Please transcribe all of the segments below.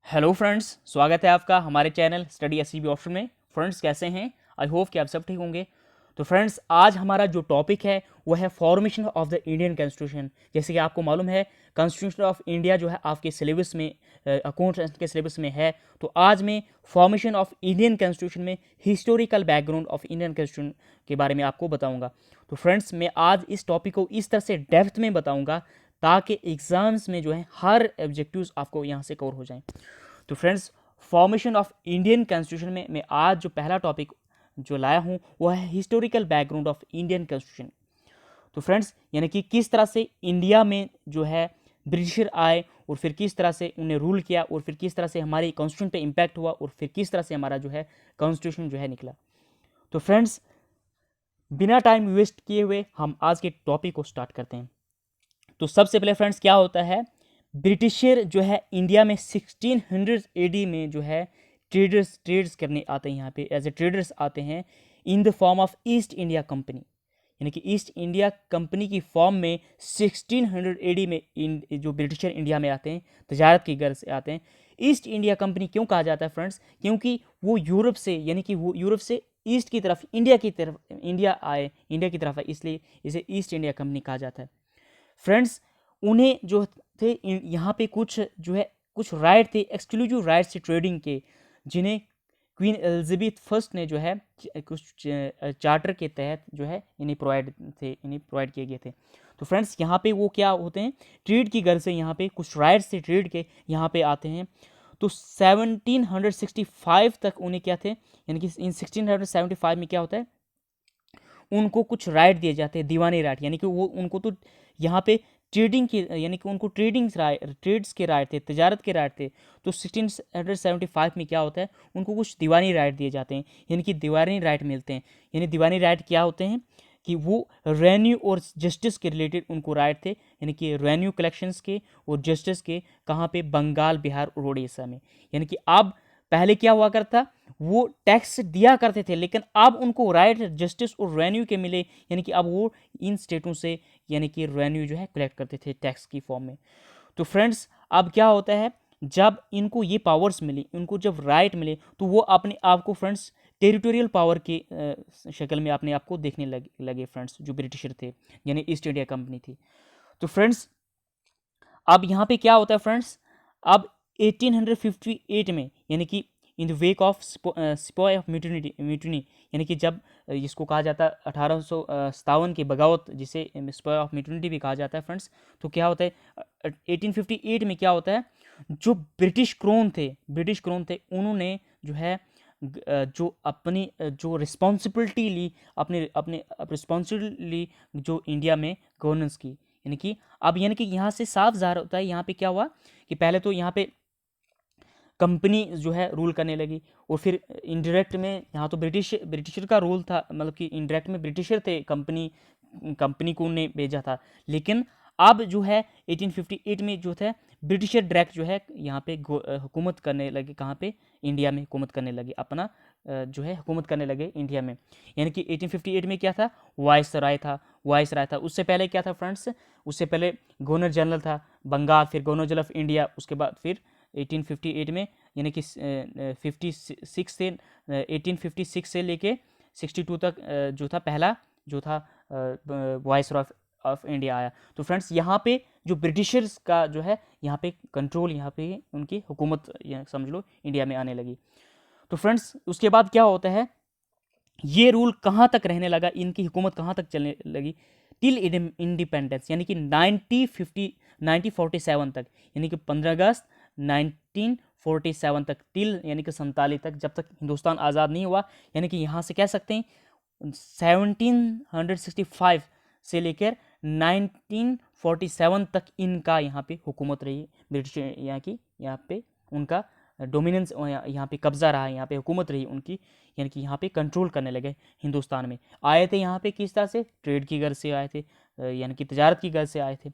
Hello friends, स्वागत है आपका हमारे चैनल स्टडी एससीबी ऑप्शन में। फ्रेंड्स कैसे हैं? आई होप कि आप सब ठीक होंगे। तो फ्रेंड्स आज हमारा जो टॉपिक है वो है formation of the Indian constitution. जैसे कि आपको मालूम है कॉन्स्टिट्यूशन ऑफ इंडिया जो है आपके सिलेबस में अकाउंट्स के सिलेबस में है। तो आज मैं फॉर्मेशन ऑफ इंडियन कॉन्स्टिट्यूशन में historical background of Indian constitution के बारे में आपको बताऊंगा। तो फ्रेंड्स मैं आज इस टॉपिक को इस तरह से डेप्थ में बताऊंगा ताकि एग्जाम्स में जो है हर ऑब्जेक्टिव्स आपको यहाँ से कवर हो जाएं। तो friends formation of Indian constitution में मैं आज जो पहला टॉपिक जो लाया हूँ वो है historical background of Indian constitution. तो फ्रेंड्स यानी कि किस तरह से इंडिया में जो है ब्रिटिशर आए और फिर किस तरह से उन्हें रूल किया और फिर किस तरह से हमारी कॉन्स्टिट्यूशन पे इम्पैक्ट हुआ और फिर किस तरह से हमारा जो है कॉन्स्टिट्यूशन जो है निकला। तो फ्रेंड्स बिना टाइम वेस्ट किए हुए हम आज के टॉपिक को स्टार्ट करते हैं। तो सबसे पहले फ्रेंड्स क्या होता है, ब्रिटिशर जो है इंडिया में 1600 एडी में जो है ट्रेड्स करने आते हैं, यहाँ पे एज ए ट्रेडर्स आते हैं in the form of East India company. यानी कि ईस्ट इंडिया कंपनी की फॉर्म में 1600 एडी में जो ब्रिटिशर इंडिया में आते हैं तजारत की गर्ज से आते हैं। ईस्ट इंडिया कंपनी क्यों कहा जाता है फ्रेंड्स? क्योंकि वो यूरोप से यानी कि वो यूरोप से ईस्ट की तरफ इंडिया आए, इंडिया की तरफ आए, इसलिए इसे ईस्ट इंडिया कंपनी कहा जाता है। फ्रेंड्स उन्हें जो थे यहाँ पे कुछ जो है कुछ राइट थे, एक्सक्लूसिव राइट्स थे ट्रेडिंग के, जिन्हें क्वीन एलिजाबेथ फर्स्ट ने जो है कुछ चार्टर के तहत जो है इन्हें प्रोवाइड किए गए थे। तो फ्रेंड्स यहाँ पे वो क्या होते हैं, ट्रेड की गर्ज से यहाँ पे कुछ राइट्स थे ट्रेड के यहाँ पे आते हैं। तो 1765 तक उन्हें क्या थे, यानी कि इन 1675 में क्या होता है, उनको कुछ राइट दिए जाते हैं, दीवानी राइट, यानी कि वो उनको तो यहाँ पे ट्रेडिंग की यानी कि उनको ट्रेड्स के राइट थे, तजारत के राइट थे। तो 1675 में क्या होता है, उनको कुछ दीवानी राइट दिए जाते हैं, यानी कि दीवानी राइट मिलते हैं। यानी दीवानी राइट क्या होते हैं कि वो रेवेन्यू और जस्टिस के रिलेटेड उनको राइट थे, यानी कि रेवेन्यू कलेक्शंस के और जस्टिस के, कहाँ पे, बंगाल, बिहार और उड़ीसा में। यानी कि अब पहले क्या हुआ करता, वो टैक्स दिया करते थे लेकिन अब उनको राइट, जस्टिस और रेवेन्यू के मिले, यानी कि अब वो इन स्टेटों से यानी कि रेवेन्यू जो है कलेक्ट करते थे टैक्स की फॉर्म में। तो फ्रेंड्स अब क्या होता है, जब इनको ये पावर्स मिली, इनको जब राइट मिले, तो वो अपने आप को फ्रेंड्स टेरिटोरियल पावर की शक्ल में अपने आप को देखने लगे फ्रेंड्स, जो ब्रिटिशर थे यानी ईस्ट इंडिया कंपनी थी। तो फ्रेंड्स अब यहाँ पे क्या होता है फ्रेंड्स, अब 1858 में यानी कि in the wake of sepoy of mutiny, यानी कि जब इसको कहा जाता है 1857 की बगावत, जिसे सिपॉय ऑफ म्यूटिनी भी कहा जाता है फ्रेंड्स। तो क्या होता है 1858 में क्या होता है, जो ब्रिटिश क्रोन थे उन्होंने जो है जो अपनी जो रिस्पॉन्सिबिलिटी ली, अपने अपने रिस्पॉन्सिबिलिटी जो इंडिया में गवर्नेंस की, यानी कि अब यानी कि यहाँ से साफ ज़ाहिर होता है यहाँ पे क्या हुआ कि पहले तो यहाँ पे कंपनी जो है रूल करने लगी और फिर इनडायरेक्ट में यहाँ तो ब्रिटिशर का रूल था, मतलब कि इनडायरेक्ट में ब्रिटिशर थे, कंपनी को उन्हें भेजा था। लेकिन अब जो है 1858 में जो थे ब्रिटिशर डायरेक्ट जो है यहाँ पे हुकूमत करने लगे, कहाँ पे, इंडिया में हुकूमत करने लगे, अपना जो है हुकूमत करने लगे इंडिया में। यानी कि 1858 में क्या था, वाइसराय था। उससे पहले क्या था फ्रेंड्स, उससे पहले गवर्नर जनरल था बंगाल, फिर गवर्नर जनरल ऑफ इंडिया, उसके बाद फिर 1858 में यानी कि 56 से 1856 से लेके 62 तक जो था पहला जो था वाइसरॉय ऑफ इंडिया आया। तो फ्रेंड्स यहाँ पे जो ब्रिटिशर्स का जो है यहाँ पे कंट्रोल, यहाँ पे उनकी हुकूमत समझ लो इंडिया में आने लगी। तो फ्रेंड्स उसके बाद क्या होता है, ये रूल कहाँ तक रहने लगा, इनकी हुकूमत कहाँ तक चलने लगी, टिल इंडिपेंडेंस, यानी कि 1947 तक, यानी कि 15 अगस्त 1947 तक, टिल यानी कि 47 तक, जब तक हिंदुस्तान आज़ाद नहीं हुआ। यानी कि यहाँ से कह सकते हैं 1765 से लेकर 1947 तक इनका यहाँ पे हुकूमत रही, ब्रिटिश यहाँ पे उनका डोमिनेंस, यहाँ पे कब्जा रहा, यहाँ पे हुकूमत रही उनकी, यानी कि यहाँ पे कंट्रोल करने लगे हिंदुस्तान में। आए थे यहाँ पे किस तरह से, ट्रेड की गर्ज से आए थे, यानी कि तजारत की गर्ज से आए थे।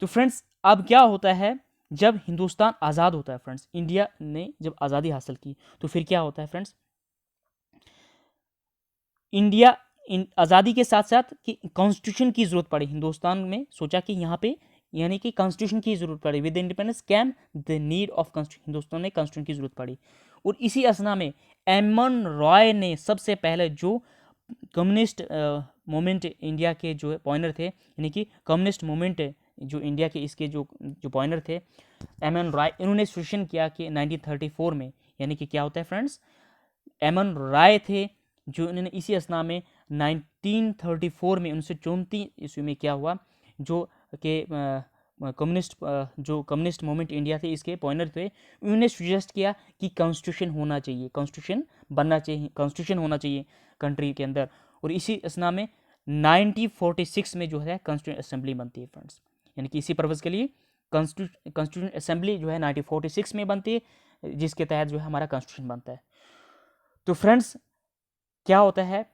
तो फ्रेंड्स अब क्या होता है, जब हिंदुस्तान आज़ाद होता है फ्रेंड्स, इंडिया ने जब आज़ादी हासिल की, तो फिर क्या होता है फ्रेंड्स, आज़ादी के साथ साथ कि कॉन्स्टिट्यूशन की ज़रूरत पड़ी हिंदुस्तान में, सोचा कि यहाँ पे यानी कि कॉन्स्टिट्यूशन की जरूरत पड़ी। With independence came the need of constitution, Hindustan में कॉन्स्टिट्यूशन की जरूरत पड़ी। और इसी असना में एमन रॉय ने सबसे पहले जो कम्युनिस्ट मूवमेंट इंडिया के जो पॉइनर थे, यानी कि कम्युनिस्ट मूवमेंट जो इंडिया के इसके जो पॉइनर थे एम एन रॉय, इन्होंने सूचन किया कि 1934 में, यानी कि क्या होता है फ्रेंड्स, एम एन रॉय थे जो इन्होंने इसी असना में 1934 में 1934 ईस्वी में क्या हुआ, जो कि कम्युनिस्ट मूवमेंट इंडिया थे इसके पॉइनर थे, उन्होंने सजेस्ट किया कि कॉन्स्टिट्यूशन होना चाहिए, कॉन्स्टिट्यूशन बनना चाहिए, कॉन्स्टिट्यूशन होना चाहिए कंट्री के अंदर। और इसी असना में 1946 में जो है कॉन्स्टिट्यूंट असेंबली बनती है फ्रेंड्स, यानी कि इसी पर्पज़ के लिए कॉन्स्टिट्यूंट असेंबली जो है 1946 में बनती है, जिसके तहत जो है हमारा कॉन्स्टिट्यूशन बनता है। तो फ्रेंड्स क्या होता है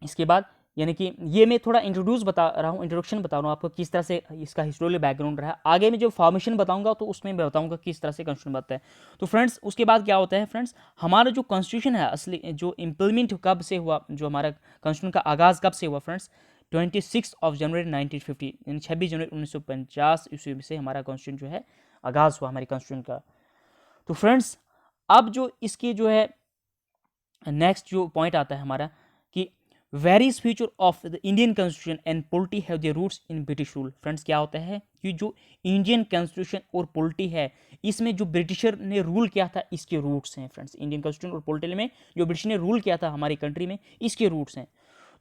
इसके बाद, यानी कि ये मैं थोड़ा इंट्रोड्यूस बता रहा हूँ, इंट्रोडक्शन बता रहा हूँ आपको किस तरह से इसका हिस्टोरिकल बैकग्राउंड रहा है। आगे में जो फॉर्मेशन बताऊंगा तो उसमें मैं बताऊंगा किस तरह से कॉन्स्टिट्यूशन बनता है। तो फ्रेंड्स उसके बाद क्या होता है फ्रेंड्स, हमारा जो कॉन्स्टिट्यूशन है असली जो इम्प्लीमेंट कब से हुआ, जो हमारा कॉन्स्टिट्यूशन का आगाज़ कब से हुआ फ्रेंड्स, 26 जनवरी 1950, यानी 26 जनवरी 1950 ईस्वी से हमारा कॉन्स्टिट्यूशन जो है आगाज़ हुआ हमारे कॉन्स्टिट्यूशन का। तो फ्रेंड्स अब जो इसके जो है नेक्स्ट जो पॉइंट आता है हमारा कि various feature of the Indian constitution and polity have their roots in British rule. Friends क्या होता है कि जो इंडियन कॉन्स्टिट्यूशन और पॉलिटी है इसमें जो ब्रिटिशर ने रूल किया था इसके रूट्स हैं फ्रेंड्स, इंडियन कॉन्स्टिट्यूशन और पॉलिटी में जो ब्रिटिश ने रूल किया था हमारी कंट्री में इसके रूट्स हैं।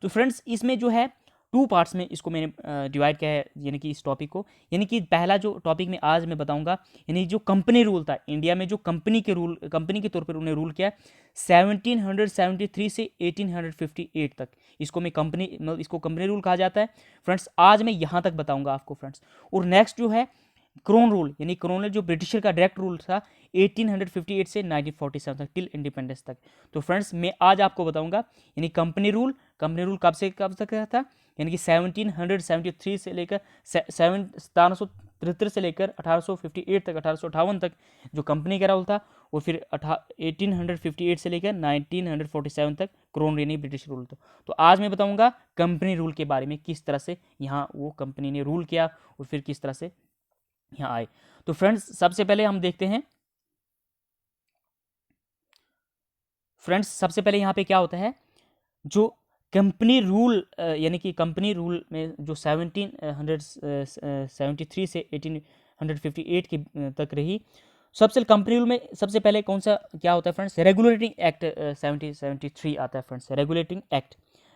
तो फ्रेंड्स इसमें जो है 2 पार्ट्स में इसको मैंने डिवाइड किया है, यानी कि इस टॉपिक को, यानी कि पहला जो टॉपिक में आज मैं बताऊंगा, यानी जो कंपनी रूल था इंडिया में, जो कंपनी के रूल, कंपनी के तौर पर उन्हें रूल किया 1773 से 1858 तक, इसको मैं कंपनी, मतलब इसको कंपनी रूल कहा जाता है फ्रेंड्स। आज मैं यहाँ तक बताऊंगा आपको फ्रेंड्स। और नेक्स्ट जो है क्रोन रूल, यानी क्रोनल जो ब्रिटिशर का डायरेक्ट रूल था 1858 से 1947 तक, टिल इंडिपेंडेंस तक। तो फ्रेंड्स मैं आज आपको बताऊंगा यानी कंपनी रूल कब से कब तक था, यानी कि 1773 से लेकर 1773 से लेकर 1858 तक, 1858 तक जो कंपनी का रूल था, और फिर 1858 से लेकर 1947 तक क्रोन यानी ब्रिटिश रूल था। तो आज मैं बताऊंगा कंपनी रूल के बारे में, किस तरह से यहाँ वो कंपनी ने रूल किया और फिर किस तरह से यहाँ आए। तो फ्रेंड्स सबसे पहले हम देखते हैं फ्रेंड्स, सबसे पहले यहाँ पे क्या होता है, जो कंपनी रूल यानी कि कंपनी रूल में जो 1773 से 1858 की तक रही, सबसे कंपनी रूल में सबसे पहले कौन सा क्या होता है फ्रेंड्स, रेगुलेटिंग एक्ट 1773 आता है फ्रेंड्स,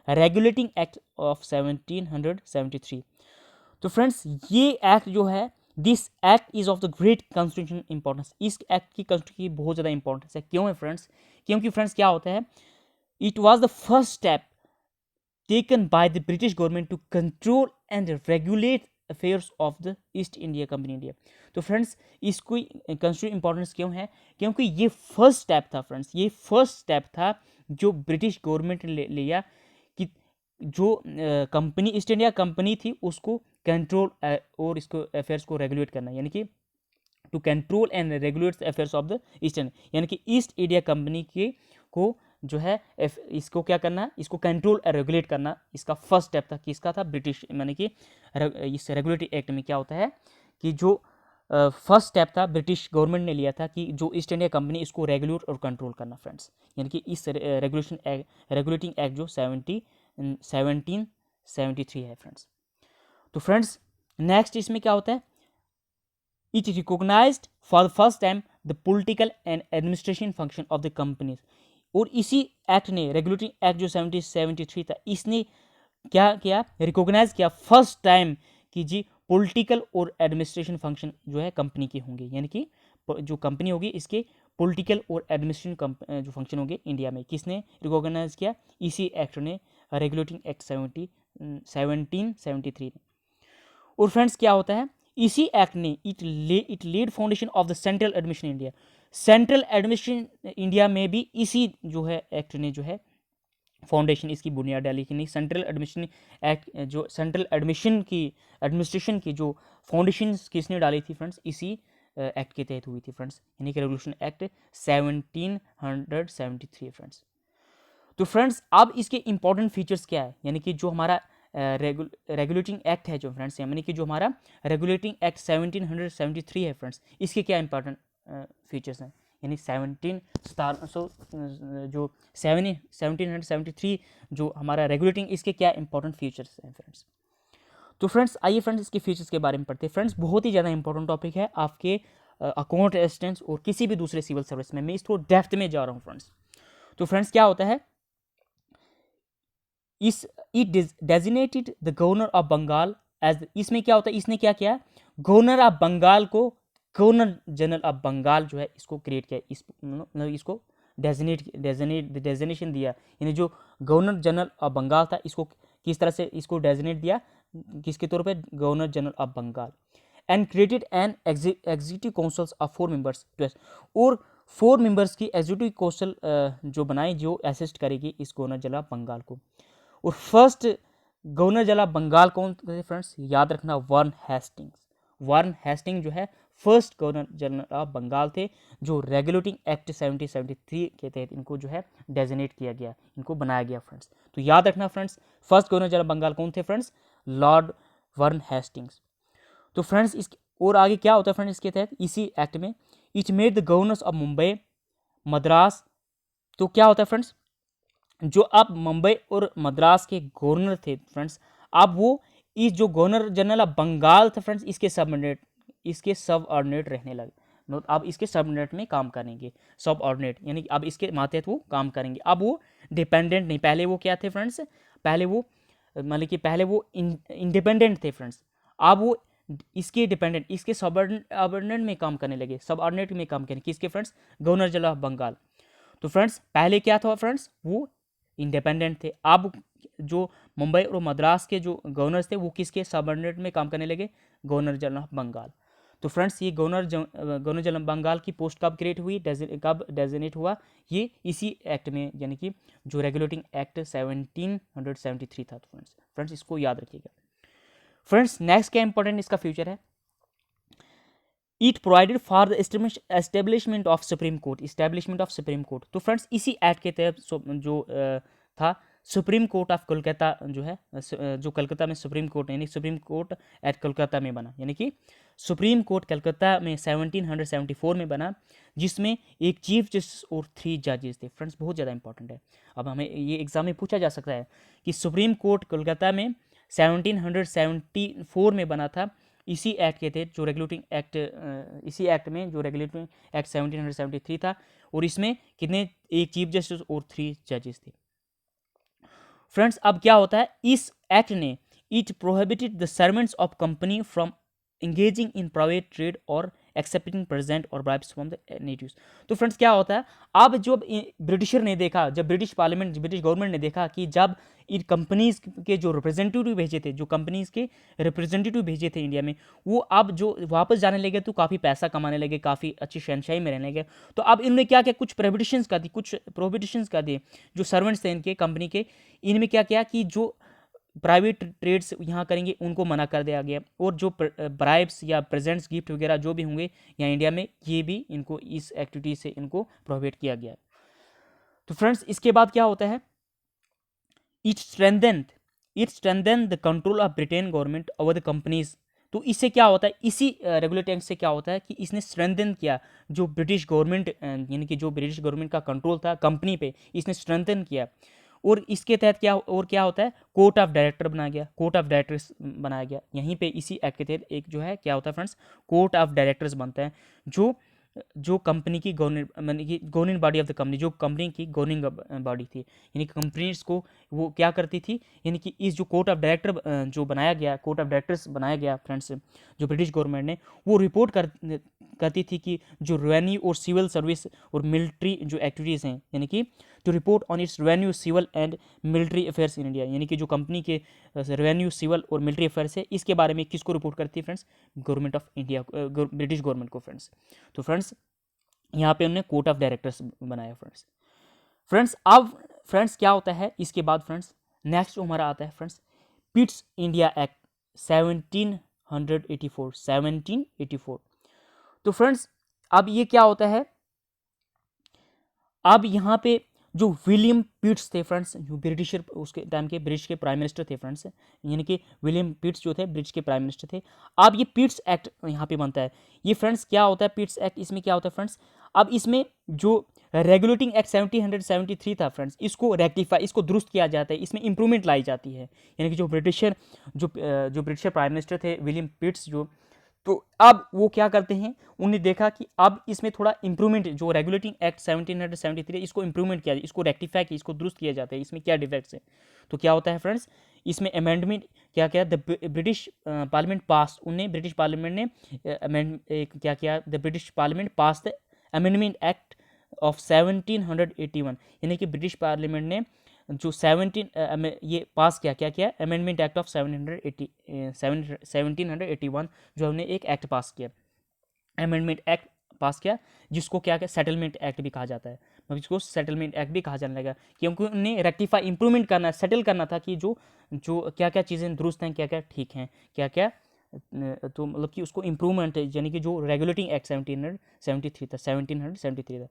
रेगुलेटिंग एक्ट ऑफ 1773। तो फ्रेंड्स ये एक्ट जो है, this act is of the great constitution importance, इस एक्ट की कॉन्स्टिट्यूशन की बहुत ज़्यादा इंपॉर्टेंस है। क्यों है फ्रेंड्स, क्योंकि फ्रेंड्स क्या होता है, it was the first step taken by the British government to control and regulate affairs of the East India Company India। तो फ्रेंड्स इसको कंस्टिट्यूशन इंपॉर्टेंस क्यों है, क्योंकि ये फर्स्ट स्टेप था फ्रेंड्स, ये फर्स्ट स्टेप था जो ब्रिटिश गवर्नमेंट ने लिया कि जो कंपनी ईस्ट इंडिया कंपनी थी उसको कंट्रोल और इसको अफेयर्स को रेगुलेट करना, यानी कि to control and regulate the affairs of the eastern, यानी कि ईस्ट इंडिया कंपनी के को जो है इसको क्या करना, इसको कंट्रोल और रेगुलेट करना, इसका फर्स्ट स्टेप था किसका था, ब्रिटिश, यानी कि इस रेगुलेटरी एक्ट में क्या होता है कि जो फर्स्ट स्टेप था ब्रिटिश गवर्नमेंट ने लिया था कि जो ईस्ट इंडिया कंपनी इसको रेगुलेट और कंट्रोल करना फ्रेंड्स, यानी कि इस रेगुलेटिंग एक्ट जो 1773 है फ्रेंड्स। तो फ्रेंड्स नेक्स्ट इसमें क्या होता है, it recognised for the first time the political and administration function of the companies. और इसी एक्ट ने, रेगुलेटिंग एक्ट जो 1773 था, इसने क्या किया, रिकॉग्नाइज किया फर्स्ट टाइम कि जी पॉलिटिकल और एडमिनिस्ट्रेशन फंक्शन जो है कंपनी के होंगे, यानी कि जो कंपनी होगी इसके पॉलिटिकल और एडमिनिस्ट्रेशन जो फंक्शन होंगे इंडिया में, किसने रिकॉग्नाइज किया, इसी एक्ट ने, रेगुलेटिंग एक्ट 1773 ने। और फ्रेंड्स क्या होता है, इसी एक्ट ने it laid foundation of the central administration India, central administration India में भी इसी जो है एक्ट ने जो है फाउंडेशन, इसकी बुनियाद डाली कि नहीं, सेंट्रल एडमिनिस्ट्रेशन एक्ट जो सेंट्रल एडमिनिस्ट्रेशन की जो फाउंडेशन किसने डाली थी फ्रेंड्स, इसी एक्ट के तहत हुई थी फ्रेंड्स, यानी कि रेवोल्यूशन एक्ट 1773 फ्रेंड्स। तो फ्रेंड्स अब इसके इंपॉर्टेंट फीचर्स क्या है, यानी कि जो हमारा रेगुलेटिंग एक्ट है जो फ्रेंड्स, यानी कि जो हमारा रेगुलेटिंग एक्ट 1773 है फ्रेंड्स, इसके क्या इंपॉर्टेंट फीचर्स हैं, यानी 1773 जो हमारा रेगुलेटिंग, इसके क्या इंपॉर्टेंट फीचर्स हैं फ्रेंड्स। तो फ्रेंड्स आइए फ्रेंड्स इसके फीचर्स के बारे में पढ़ते हैं। फ्रेंड्स बहुत ही ज़्यादा इंपॉर्टेंट टॉपिक है आपके अकाउंट असिस्टेंट्स और किसी भी दूसरे सिविल सर्विस में, मैं इसको डेप्थ में जा रहा हूँ फ्रेंड्स। तो फ्रेंड्स क्या होता है, इस it designated the governor of Bengal as, इसमें क्या होता है, इसने क्या किया, गवर्नर ऑफ बंगाल को गवर्नर जनरल ऑफ बंगाल जो है इसको क्रिएट किया, मतलब इसको डेजिग्नेशन दिया, यानी जो गवर्नर जनरल ऑफ बंगाल था इसको किस तरह से इसको डेजिग्नेट दिया, किसके तौर पे, governor general of Bengal, and created an executive councils of 4 members, और 4 मेंबर्स की एग्जीक्यूटिव काउंसिल जो बनाई, जो असिस्ट करेगी इस गवर्नर जनरल ऑफ बंगाल को। और first governor general of Bengal कौन थे फ्रेंड्स, याद रखना, वारन हेस्टिंग्स। वारन हेस्टिंग जो है first governor general of Bengal थे, जो रेगुलेटिंग एक्ट 1773 के तहत इनको जो है डेजिग्नेट किया गया, इनको बनाया गया फ्रेंड्स। तो याद रखना friends, first governor general Bengal कौन थे फ्रेंड्स, लॉर्ड वारन हेस्टिंग्स। तो फ्रेंड्स इस और आगे क्या होता है फ्रेंड्स इसके तहत, इसी एक्ट में, it made the governors of Mumbai Madras, तो क्या होता है फ्रेंड्स, जो अब मुंबई और मद्रास के गवर्नर थे फ्रेंड्स, अब वो इस जो गवर्नर जनरल ऑफ बंगाल था फ्रेंड्स, इसके सब ऑर्डिनेट रहने लगे, मतलब अब इसके सबऑर्डिनेट में काम करेंगे, सब ऑर्डिनेट यानी अब इसके मातहत वो काम करेंगे, अब वो डिपेंडेंट नहीं, पहले वो क्या थे फ्रेंड्स, पहले वो मतलब कि पहले वो इंडिपेंडेंट थे फ्रेंड्स, अब वो इसके डिपेंडेंट, इसके सबऑर्डिनेट में काम करने लगे, सबऑर्डिनेट में काम करेंगे किसके friends, governor general of Bengal. तो फ्रेंड्स पहले क्या था फ्रेंड्स, वो इंडिपेंडेंट थे, अब जो मुंबई और मद्रास के जो गवर्नर्स थे वो किसके सबऑर्डिनेट में काम करने लगे, गवर्नर जनरल ऑफ बंगाल। तो फ्रेंड्स ये गवर्नर जनरल बंगाल की पोस्ट कब क्रिएट हुई, कब डेजिग्नेट हुआ, ये इसी एक्ट में, यानी कि जो रेगुलेटिंग एक्ट 1773 था। तो फ्रेंड्स इसको याद रखिएगा। फ्रेंड्स नेक्स्ट क्या इंपॉर्टेंट इसका फ्यूचर है, it provided for the establishment of supreme court, establishment of supreme court. तो फ्रेंड्स इसी एक्ट के तहत जो था सुप्रीम कोर्ट ऑफ कोलकाता जो है, जो कलकत्ता में सुप्रीम कोर्ट, यानी सुप्रीम कोर्ट एट कोलकाता में बना, यानी कि सुप्रीम कोर्ट कलकत्ता में 1774 में बना, जिसमें एक चीफ जस्टिस और 3 जजेस थे। फ्रेंड्स बहुत ज़्यादा इंपॉर्टेंट है, अब हमें ये एग्जाम में पूछा जा सकता है कि सुप्रीम कोर्ट कोलकाता में 1774 में बना था, इसी एक्ट के थे जो रेगुलेटिंग एक्ट, इसी एक्ट में जो रेगुलेटिंग एक्ट 1773 था, और इसमें कितने, एक चीफ जस्टिस और 3 जजेस थे। फ्रेंड्स अब क्या होता है, इस एक्ट ने, it prohibited the servants of company from engaging in private trade और एक्सेप्टिंग प्रेजेंट और ब्राइब्स फ्रॉम द नेटिव्स। तो फ्रेंड्स क्या होता है, अब जब ब्रिटिशर ने देखा, जब ब्रिटिश पार्लियामेंट, ब्रिटिश गवर्नमेंट ने देखा कि जब इन कंपनीज के जो रिप्रेजेंटेटिव भेजे थे, जो कंपनीज के रिप्रेजेंटेटिव भेजे थे इंडिया में, वो अब जो वापस जाने लगे तो काफ़ी पैसा कमाने लगे, काफ़ी अच्छी शहनशाही में रहने लगे। तो अब इन्होंने क्या किया, कुछ प्रोहिबिशंस कर दी, कुछ प्रोहिबिशंस कर दिए, जो सर्वेंट्स थे इनके कंपनी के, इनमें क्या किया कि जो प्राइवेट ट्रेड्स यहाँ करेंगे उनको मना कर दिया गया, और जो ब्राइब्स या प्रेजेंट्स गिफ्ट वगैरह जो भी होंगे यहाँ इंडिया में, ये भी इनको इस एक्टिविटी से इनको प्रोहिबिट किया गया। तो फ्रेंड्स इसके बाद क्या होता है, it strengthen the control of Britain government over the companies. तो इससे क्या होता है, इसी रेगुलेटिंग एक्ट से क्या होता है कि इसने स्ट्रेंथन किया जो ब्रिटिश गवर्नमेंट, यानी कि जो ब्रिटिश गवर्नमेंट का कंट्रोल था कंपनी पे, इसने स्ट्रेंथन किया। और इसके तहत क्या होता है, कोर्ट ऑफ डायरेक्टर बनाया गया, कोर्ट ऑफ डायरेक्टर्स बनाया गया, यहीं पे इसी एक्ट के तहत एक जो है क्या होता है फ्रेंड्स, कोर्ट ऑफ डायरेक्टर्स बनता है, जो कंपनी की governing body of the company, जो कंपनी की गवर्निंग बॉडी थी, यानी कि कंपनीज को वो क्या करती थी, यानी कि इस जो कोर्ट ऑफ डायरेक्टर जो बनाया गया, कोर्ट ऑफ डायरेक्टर्स बनाया गया फ्रेंड्स, जो ब्रिटिश गवर्नमेंट ने, वो रिपोर्ट करती थी कि जो रेवेन्यू और सिविल सर्विस और मिलिट्री जो एक्टिविटीज़ हैं, यानी कि to report on its revenue, civil and military affairs in India, यानी कि जो कंपनी के रेवेन्यू, सिविल और मिलिट्री अफेयर्स है, इसके बारे में किसको रिपोर्ट करती है friends, government of India, British government को फ्रेंड्स। तो फ्रेंड्स यहाँ पे उन्होंने कोर्ट ऑफ डायरेक्टर्स बनाया फ्रेंड्स। अब फ्रेंड्स क्या होता है इसके बाद फ्रेंड्स, नेक्स्ट हमारा आता है फ्रेंड्स पिट्स इंडिया एक्ट 1784। तो फ्रेंड्स अब ये क्या होता है, अब यहाँ पे जो विलियम पिट्स थे फ्रेंड्स, जो ब्रिटिशर उसके टाइम के ब्रिटिश के प्राइम मिनिस्टर थे फ्रेंड्स, यानी कि विलियम पिट्स जो थे ब्रिटिश के प्राइम मिनिस्टर थे। अब ये पिट्स एक्ट यहाँ पे बनता है। ये फ्रेंड्स क्या होता है पिट्स एक्ट, इसमें क्या होता है फ्रेंड्स, अब इसमें जो रेगुलेटिंग एक्ट 1773 था फ्रेंड्स, इसको रेक्टिफाई, इसको दुरुस्त किया जाता है, इसमें इंप्रूवमेंट लाई जाती है। यानी कि जो ब्रिटिशर प्राइम मिनिस्टर थे विलियम पिट्स जो, तो अब वो क्या करते हैं, उन्होंने देखा कि अब इसमें थोड़ा इंप्रूवमेंट, जो रेगुलेटिंग एक्ट 1773 इसको इंप्रूवमेंट किया, इसको रेक्टिफाई किया, इसको दुरुस्त किया जाता है, इसमें क्या डिफेक्ट्स है। तो क्या होता है फ्रेंड्स, इसमें अमेंडमेंट क्या किया, द ब्रिटिश पार्लियामेंट पास, उन्हें ब्रिटिश पार्लियामेंट ने क्या किया, the British parliament pass the amendment act of 1781, यानी कि ब्रिटिश पार्लियामेंट ने जो 17 ये पास किया, क्या किया, अमेंडमेंट एक्ट ऑफ 1781, जो हमने एक एक्ट पास किया, अमेंडमेंट एक्ट पास किया, जिसको क्या क्या सेटलमेंट एक्ट भी कहा जाता है, मतलब इसको सेटलमेंट एक्ट भी कहा जाने लगा, क्योंकि उन्हें रेक्टिफाई इंप्रूवमेंट करना, सेटल करना था कि जो जो क्या क्या चीज़ें दुरुस्त हैं, क्या क्या ठीक हैं, क्या क्या, तो मतलब कि उसको इम्प्रूवमेंट, यानी कि जो रेगुलेटिंग एक्ट 1773 था।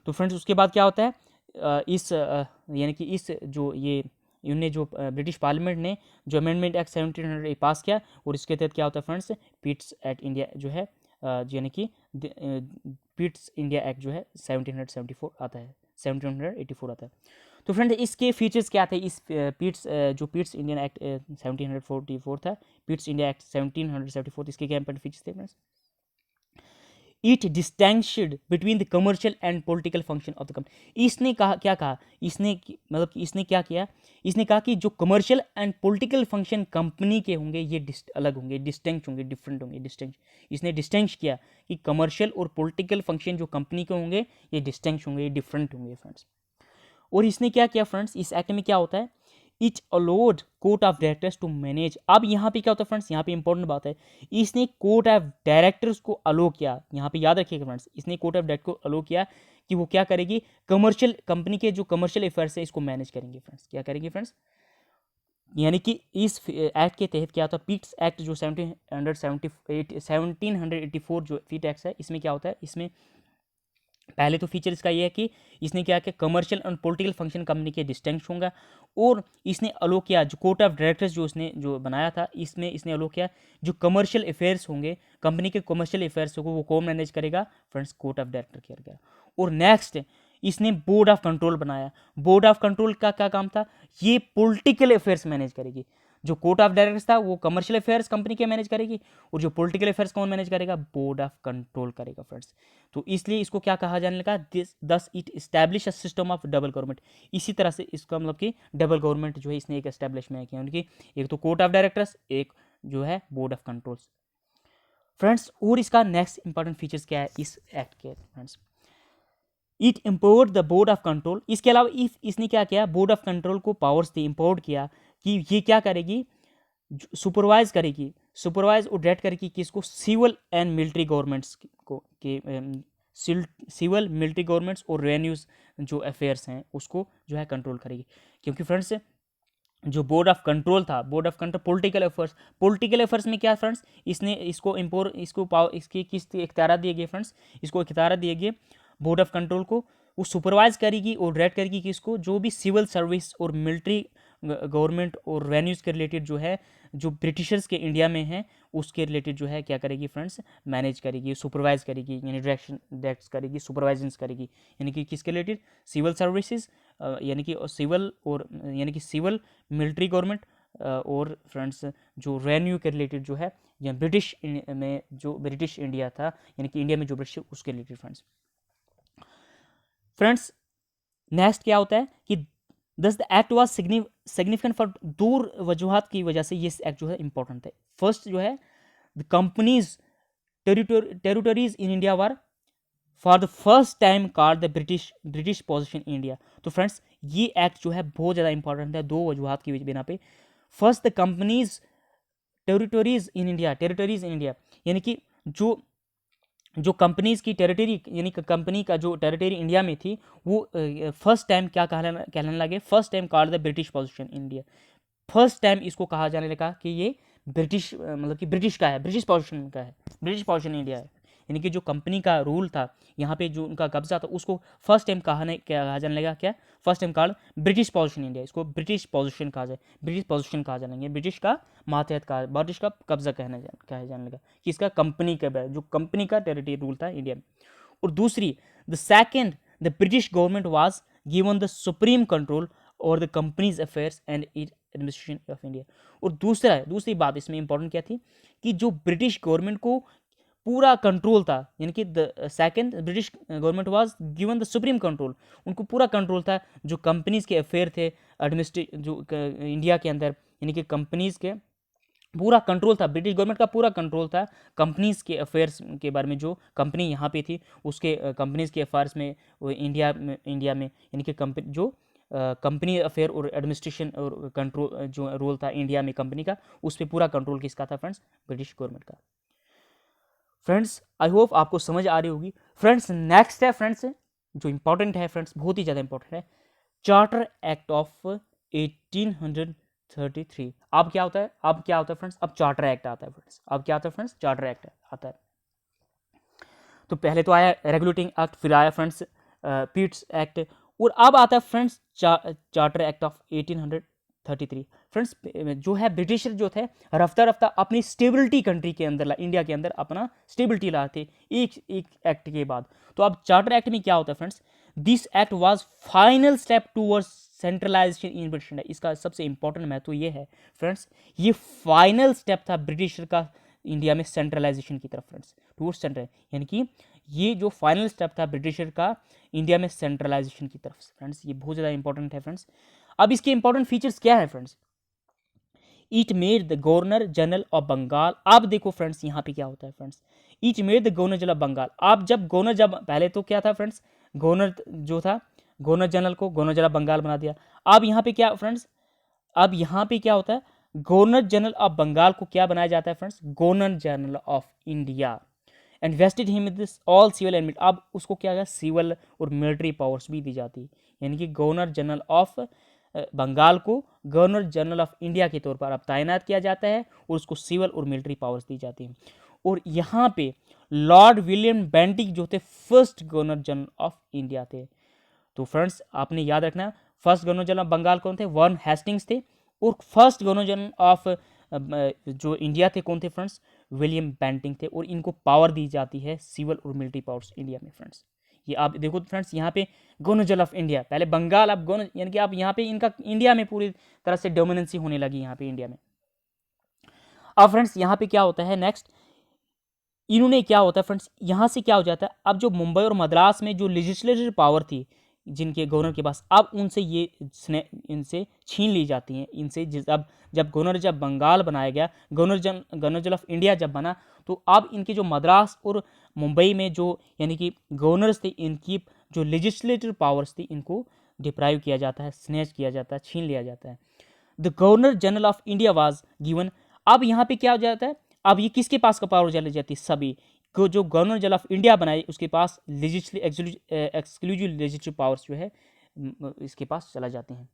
तो फ्रेंड्स उसके बाद क्या होता है, यानी कि इस जो ये इन्हें जो ब्रिटिश पार्लियामेंट ने जो अमेंडमेंट एक्ट 1700 पास किया, और इसके तहत क्या होता है फ्रेंड्स, पिट्स एक्ट इंडिया जो है, यानी कि पिट्स इंडिया एक्ट जो है 1774 आता है, 1784 आता है। तो फ्रेंड्स इसके फीचर्स क्या थे, इस जो पिट्स इंडियन एक्ट 1744 था, पिट्स इंडिया एक्ट 1774, इसके क्या इंपॉर्टेंट फीचर्स थे friends, it distinguished between the commercial and political function of the company. इसने कहा, क्या कहा इसने, मतलब कि इसने क्या किया, इसने कहा कि जो commercial and political function company के होंगे ये अलग होंगे, डिस्टिंक्ट होंगे, डिफरेंट होंगे, डिस्टिंक्ट, इसने डिस्टिंक्ट किया कि कमर्शियल और पॉलिटिकल फंक्शन जो कंपनी के होंगे ये डिस्टिंक्ट होंगे, ये डिफरेंट होंगे फ्रेंड्स। और इसने क्या किया फ्रेंड्स, इस एक्ट में क्या होता है, each allowed court of directors to manage. अब यहाँ पे क्या होता है फ्रेंड्स, यहाँ पे इंपॉर्टेंट बात है, इसने कोर्ट ऑफ डायरेक्टर्स को अलो किया, यहाँ पे याद रखिएगा फ्रेंड्स, इसने कोर्ट ऑफ डायरेक्टर को अलो किया कि वो क्या करेगी, कमर्शियल कंपनी के जो कमर्शियल अफेयर्स है इसको मैनेज करेंगे फ्रेंड्स, क्या करेंगे फ्रेंड्स, यानी कि इस एक्ट के तहत क्या होता है, पिट्स एक्ट जो 1784 जो पिट एक्ट है, इसमें क्या होता है, इसमें पहले तो फीचर इसका ये है कि इसने क्या किया, कमर्शियल और पॉलिटिकल फंक्शन कंपनी के डिस्टिंक्ट होगा, और इसने अलो किया जो कोर्ट ऑफ डायरेक्टर्स जो इसने जो बनाया था, इसमें इसने अलो किया जो कमर्शियल अफेयर्स होंगे, कंपनी के कमर्शियल अफेयर्स को वो कौन मैनेज करेगा फ्रेंड्स, कोर्ट ऑफ डायरेक्टर करेगा। और नेक्स्ट इसने बोर्ड ऑफ कंट्रोल बनाया, बोर्ड ऑफ कंट्रोल का क्या काम था, ये पॉलिटिकल अफेयर्स मैनेज करेगी, जो कोर्ट ऑफ डायरेक्टर्स था वो कमर्शियल अफेयर्स कंपनी के मैनेज करेगी, और जो पॉलिटिकल अफेयर्स कौन मैनेज करेगा, बोर्ड ऑफ कंट्रोल करेगा फ्रेंड्स। तो इसलिए इसको क्या कहा जाने लगा, thus it establish a system of double government. इसी तरह से इसका मतलब कि डबल गवर्नमेंट जो है इसने एक एस्टेब्लिशमेंट किया, उनकी एक तो कोर्ट ऑफ डायरेक्टर्स, एक जो है बोर्ड ऑफ कंट्रोल्स फ्रेंड्स। और इसका नेक्स्ट इंपॉर्टेंट फीचर्स क्या है इस एक्ट के friends, it import the board of control. इसके अलावा इसने क्या किया, बोर्ड ऑफ कंट्रोल को पावर्स दी, इम्पोर्ट किया कि ये क्या करेगी, सुपरवाइज करेगी, सुपरवाइज और डायरेक्ट करेगी किसको, सिविल एंड मिलिट्री गवर्नमेंट्स को, के सिविल मिलिट्री गवर्नमेंट्स और रेवेन्यूज जो अफेयर्स हैं उसको जो है कंट्रोल करेगी। क्योंकि फ्रेंड्स जो बोर्ड ऑफ कंट्रोल था, board of control political affairs में क्या फ्रेंड्स, इसने इसको इम्पोर्ट, इसको पावर, इसके किस इख्तियार दिए गए फ्रेंड्स, इसको इख्तियार दिए गए बोर्ड ऑफ कंट्रोल को, वो सुपरवाइज करेगी और डायरेक्ट करेगी किसको, जो भी सिविल सर्विस और मिलिट्री गवर्नमेंट और रेवेन्यूज के रिलेटेड जो है, जो ब्रिटिशर्स के इंडिया में है उसके रिलेटेड जो है क्या करेगी फ्रेंड्स, मैनेज करेगी, सुपरवाइज करेगी, यानी डायरेक्ट करेगी, सुपरवाइजेंस करेगी, यानी कि किसके रिलेटेड, सिविल सर्विसेज, यानी कि सिविल और यानी कि सिविल मिलिट्री गवर्नमेंट, और फ्रेंड्स जो रेवेन्यू के रिलेटेड जो है, या ब्रिटिश में जो ब्रिटिश इंडिया था, यानी कि इंडिया में जो ब्रिटिश उसके रिलेटेड फ्रेंड्स। नेक्स्ट क्या होता है कि दस the act was significant for दूर वजूहत की वजह से ये एक्ट जो है इंपॉर्टेंट है। फर्स्ट जो है, the companies territories in India were for the first time called the British position in India. तो फ्रेंड्स ये एक्ट जो है बहुत ज़्यादा इंपॉर्टेंट है दो वजूहत की बिना पे। First the companies territories in India, यानी कि जो कंपनीज की टेरिटरी, यानी कि कंपनी का जो टेरिटरी इंडिया में थी वो फर्स्ट टाइम क्या कहलाने लगे, first time called the British position in India. First time इसको कहा जाने लगा कि ये ब्रिटिश मतलब कि ब्रिटिश का है, ब्रिटिश पोजीशन का है, ब्रिटिश पोजीशन इंडिया है, यानी कि जो कंपनी का रूल था, यहाँ पे जो उनका कब्जा था, उसको फर्स्ट टाइम कहा जाने लगा क्या, फर्स्ट टाइम कहा ब्रिटिश पोजीशन इंडिया, इसको ब्रिटिश पोजीशन कहा जाए, ब्रिटिश पोजीशन कहा जाएंगे, ब्रिटिश का मातहत कहा, ब्रिटिश का कब्जा कहा जाने लगा कि इसका कंपनी का जो कंपनी का टेरिटरी रूल था इंडिया में। और दूसरी, the second, the British government was given the supreme control और the companies affairs and administration of India. और दूसरी बात इसमें इंपॉर्टेंट क्या थी कि जो ब्रिटिश गवर्नमेंट को पूरा कंट्रोल था, यानी कि the second British government was given the supreme control, उनको पूरा कंट्रोल था जो कंपनीज के अफेयर थे जो इंडिया के अंदर, यानी कि कंपनीज के पूरा कंट्रोल था, ब्रिटिश गवर्नमेंट का पूरा कंट्रोल था कंपनीज के अफेयर्स के बारे में। जो कंपनी यहाँ पे थी उसके कंपनीज के अफेयर्स में इंडिया में यानी कि कंपनी जो कंपनी अफेयर और एडमिनिस्ट्रेशन और कंट्रोल जो रोल था इंडिया में कंपनी का, उस पर पूरा कंट्रोल किसका था फ्रेंड्स, ब्रिटिश गवर्नमेंट का। फ्रेंड्स आई होप आपको समझ आ रही होगी। फ्रेंड्स नेक्स्ट है फ्रेंड्स जो इंपॉर्टेंट है फ्रेंड्स, बहुत ही ज़्यादा इंपॉर्टेंट है, चार्टर एक्ट ऑफ 1833। अब क्या होता है फ्रेंड्स, अब चार्टर एक्ट आता है फ्रेंड्स, अब क्या आता है फ्रेंड्स, चार्टर एक्ट आता है। तो पहले तो आया रेगुलेटिंग एक्ट, फिर आया फ्रेंड्स पीट्स एक्ट, और अब आता है friends charter act of 1833। Friends जो है ब्रिटिशर जो थे रफ्ता रफ्ता अपनी स्टेबिलिटी कंट्री के अंदर इंडिया के अंदर अपना स्टेबिलिटी लाते एक एक्ट के बाद। तो अब चार्टर एक्ट में क्या होता है friends, this act was final step towards centralisation in British India. इसका सबसे इंपॉर्टेंट महत्व ये है फ्रेंड्स, ये फाइनल स्टेप था ब्रिटिशर का इंडिया में सेंट्रलाइजेशन की तरफ फ्रेंड्स, टूवर्ड्स सेंट्रल, यानी कि ये जो फाइनल स्टेप था ब्रिटिशर का इंडिया में सेंट्रलाइजेशन की तरफ फ्रेंड्स, ये बहुत ज़्यादा इंपॉर्टेंट है फ्रेंड्स। अब इसके इंपॉर्टेंट फीचर्स क्या है friends, it made the governor general of Bengal. अब देखो फ्रेंड्स यहाँ पे क्या होता है friends, it made the governor general of Bengal. अब जब पहले तो क्या था फ्रेंड्स, गवर्नर जो था गवर्नर जनरल को गवर्नर जनरल बंगाल बना दिया। अब यहाँ पे क्या फ्रेंड्स, अब यहाँ पे क्या होता है, गवर्नर जनरल ऑफ बंगाल को क्या बनाया जाता है friends, governor general of India, and vested him with all civil and अब उसको क्या है, सिविल और मिलिट्री पावर्स भी दी जाती है, यानी कि गवर्नर जनरल ऑफ बंगाल को गवर्नर जनरल ऑफ इंडिया के तौर पर अब तैनात किया जाता है और उसको सिविल और मिलिट्री पावर्स दी जाती हैं। और यहाँ पे लॉर्ड विलियम बेंटिक जो थे first governor general of India थे। तो फ्रेंड्स आपने याद रखना, first governor general of Bengal कौन थे, वॉरेन हेस्टिंग्स थे, और फर्स्ट गवर्नर जनरल ऑफ जो इंडिया थे कौन थे फ्रेंड्स, विलियम बेंटिंक थे। और इनको पावर दी जाती है सिविल और मिलिट्री पावर्स इंडिया में फ्रेंड्स। ये आप देखो फ्रेंड्स यहाँ पे गवर्नर जनरल ऑफ इंडिया, पहले बंगाल, अब गवर्नर, यानी कि आप यहाँ पे इनका इंडिया में पूरी तरह से डोमिनेंसी होने लगी यहाँ पे इंडिया में। अब फ्रेंड्स यहाँ पे क्या होता है नेक्स्ट, इन्होंने क्या होता है फ्रेंड्स, यहाँ से क्या हो जाता है, अब जो मुंबई और मद्रास में जो लेजिस्लेटिव पावर थी जिनके गवर्नर के पास, अब उनसे इनसे छीन ली जाती हैं इनसे। जब गवर्नर जब बंगाल बनाया गया, गवर्नर जनरल ऑफ इंडिया जब बना, तो अब इनके जो मद्रास और मुंबई में जो यानी कि गवर्नर्स थे, इनकी जो लेजिस्लेटिव पावर्स थी इनको डिप्राइव किया जाता है, स्नैच किया जाता है, छीन लिया जाता है। The governor general of India was given. अब यहाँ पे क्या हो जाता है, अब ये किसके पास का पावर चली जाती है, सभी को जो गवर्नर जनरल ऑफ इंडिया बनाए उसके पास एक्सक्लूसिव लेजिस्लेटिव पावर्स जो है इसके पास चला जाते हैं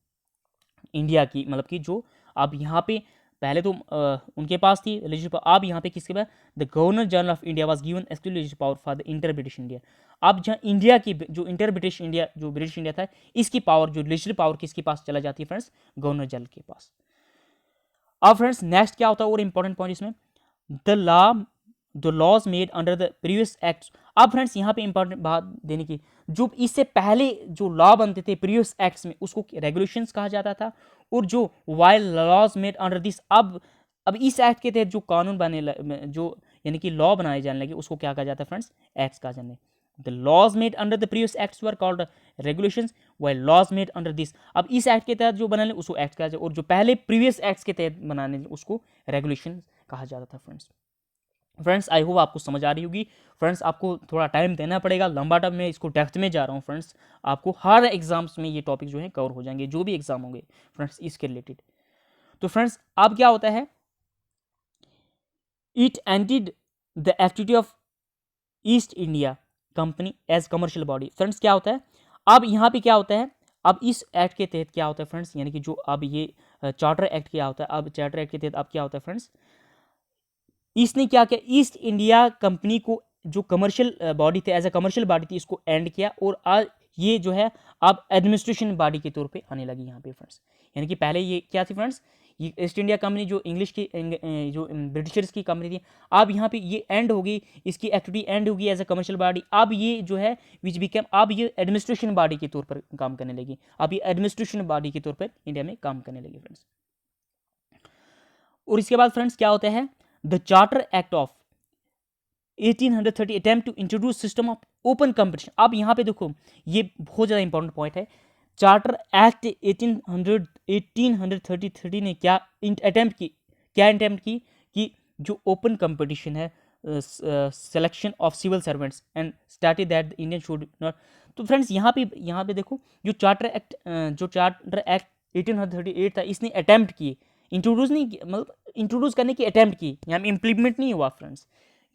इंडिया की, मतलब कि जो अब यहाँ पे पहले तो उनके पास थी लेजिस्लेटिव पावर, अब यहाँ पे किसके पास, the governor general of India was given exclusive legislative power for the inter British India. अब जहाँ इंडिया की जो इंटर ब्रिटिश इंडिया जो ब्रिटिश इंडिया था, इसकी पावर जो लेजिस्लेटिव पावर किसके पास चला जाती है फ्रेंड्स, गवर्नर जनरल के पास। अब फ्रेंड्स नेक्स्ट क्या होता है और इंपॉर्टेंट पॉइंट इसमें, the laws made under the previous acts. अब फ्रेंड्स यहाँ पे इंपॉर्टेंट बात देने की, जो इससे पहले जो लॉ बनते थे प्रीवियस एक्ट्स में उसको रेगुलेशंस कहा जाता था, और जो while laws made under this, अब इस एक्ट के तहत जो कानून बने जो यानी कि लॉ बनाए जाने लगे उसको क्या कहा जाता है फ्रेंड्स, एक्ट्स कहा जाने। The laws made under the previous acts were called regulations while laws made under this. अब इस एक्ट के तहत जो बनाने उसको एक्ट कहा जाए, और जो पहले प्रीवियस एक्ट्स के तहत बनाने उसको रेगुलेशन कहा जाता था फ्रेंड्स आई होप आपको समझ आ रही होगी। फ्रेंड्स आपको थोड़ा टाइम देना पड़ेगा, लंबा टाइम में इसको डेप्थ में जा रहा हूँ फ्रेंड्स, आपको हर एग्जाम्स में ये टॉपिक जो है कवर हो जाएंगे, जो भी एग्जाम होंगे फ्रेंड्स इसके रिलेटेड। तो फ्रेंड्स अब क्या होता है, it ended the activity of East India company as commercial body. Friends क्या होता है, अब यहाँ पे क्या होता है, अब इस एक्ट के तहत क्या होता है फ्रेंड्स, यानी कि जो अब ये चार्टर एक्ट क्या होता है, अब चार्टर एक्ट के तहत अब क्या होता है फ्रेंड्स, इसने क्या किया, ईस्ट इंडिया कंपनी को जो कमर्शियल बॉडी थे, एज अ कमर्शियल बॉडी थी, इसको एंड किया और आज ये जो है अब एडमिनिस्ट्रेशन बॉडी के तौर पे आने लगी यहाँ पे फ्रेंड्स। यानी कि पहले ये क्या थी फ्रेंड्स, ये ईस्ट इंडिया कंपनी जो इंग्लिश की जो ब्रिटिशर्स की कंपनी थी, अब यहाँ पे ये एंड होगी, इसकी एक्टिविटी एंड होगी एज अ कमर्शियल बॉडी। अब ये जो है विच बिकेम, अब ये एडमिनिस्ट्रेशन बॉडी के तौर पर काम करने लगी, अब ये एडमिनिस्ट्रेशन बॉडी के तौर पर इंडिया में काम करने लगी फ्रेंड्स। और इसके बाद फ्रेंड्स क्या होता है, the charter act of 1830 attempt to introduce system of open competition. अब यहाँ पे देखो ये बहुत ज़्यादा इंपॉर्टेंट पॉइंट है, चार्टर एक्ट 1833 ने क्या अटेम्प्ट की, कि जो ओपन कंपटीशन है, selection of civil servants and started that the Indian should not. तो फ्रेंड्स यहाँ पे देखो जो चार्टर एक्ट 1838 था, इसने अटेम्प्ट की, इंट्रोड्यूस नहीं किया, मतलब इंट्रोड्यूस करने की अटेम्प्ट की, यहाँ इम्प्लीमेंट नहीं हुआ फ्रेंड्स,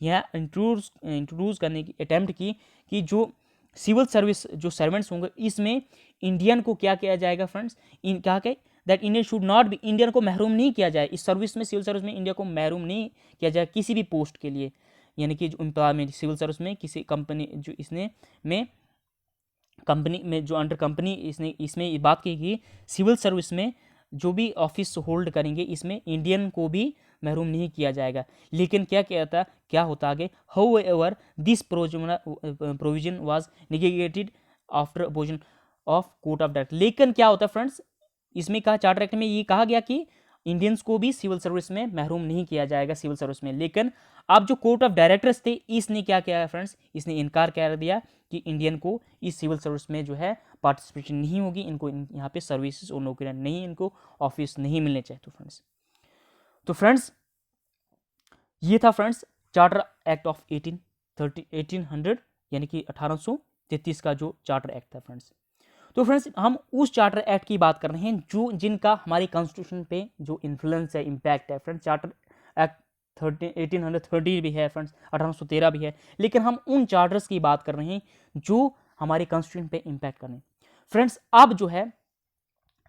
यहाँ इंट्रोड्यूस करने की अटेम्प्ट की कि जो सिविल सर्विस जो सर्वेंट्स होंगे इसमें इंडियन को क्या किया जाएगा फ्रेंड्स, क्या कहे that Indian should not be, Indian को महरूम नहीं किया जाए इस सर्विस में, सिविल सर्विस में इंडिया को महरूम नहीं किया जाए किसी भी पोस्ट के लिए। यानी कि जो एम्प्लॉयमेंट सिविल सर्विस में किसी कंपनी जो इसने में कंपनी में जो अंडर कंपनी इसमें ये बात की कि सिविल सर्विस में जो भी ऑफिस होल्ड करेंगे इसमें इंडियन को भी महरूम नहीं किया जाएगा। लेकिन क्या होता आगे, how ever this provision was negated after abolition of court of director. लेकिन क्या होता है फ्रेंड्स, इसमें कहा चार्टर एक्ट में ये कहा गया कि इंडियंस को भी सिविल सर्विस में महरूम नहीं किया जाएगा सिविल सर्विस में। लेकिन अब जो कोर्ट ऑफ डायरेक्टर्स थे इसने क्या किया फ्रेंड्स, इसने इनकार कर दिया कि इंडियन को इस सिविल सर्विस में जो है पार्टिसिपेशन नहीं होगी, इनको यहाँ पे सर्विसेज और नौकरियां नहीं, इनको ऑफिस नहीं मिलने चाहिए। तो फ्रेंड्स ये था फ्रेंड्स चार्टर एक्ट ऑफ 1800 यानी कि 1833 का जो चार्टर एक्ट था फ्रेंड्स। तो फ्रेंड्स हम उस चार्टर एक्ट की बात कर रहे हैं जो जिनका हमारे कॉन्स्टिट्यूशन पे जो इन्फ्लुएंस है, इम्पैक्ट है फ्रेंड्स। चार्टर एक्ट 1830 भी है फ्रेंड्स, 1813 भी है, लेकिन हम उन चार्टर्स की बात कर रहे हैं जो हमारे कॉन्स्टिट्यूशन पे इम्पैक्ट करें फ्रेंड्स। अब जो है